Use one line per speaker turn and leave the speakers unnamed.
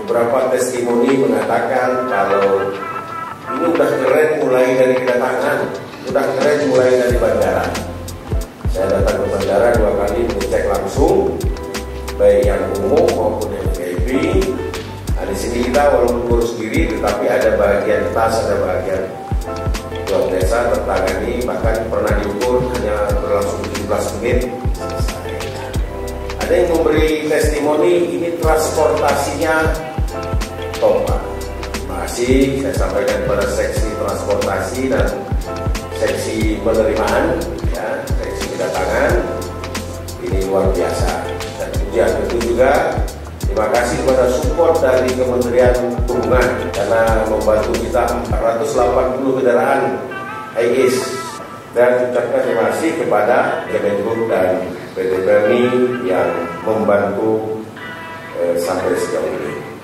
beberapa testimoni mengatakan kalau ini udah keren mulai dari kedatangan, udah keren mulai dari bandara. Saya datang ke bandara 2 kali mengecek langsung, baik yang umum maupun yang VIP. Nah, di sini kita walaupun ngurus diri, tetapi ada bagian tas, ada bagian buat desa tertangani, bahkan pernah diukur hanya berlangsung 17 menit selesai. Ada yang memberi testimoni ini transportasinya top, Pak. Masih saya sampaikan pada seksi transportasi dan seksi penerimaan, ya, seksi kedatangan, ini luar biasa. Dan kemudian tentu juga terima kasih kepada support dari Kementerian Perhubungan karena membantu kita 480 kendaraan HiAce, dan ucapkan terima kasih kepada Kemenhub dan PT Perni yang membantu sampai sejauh ini.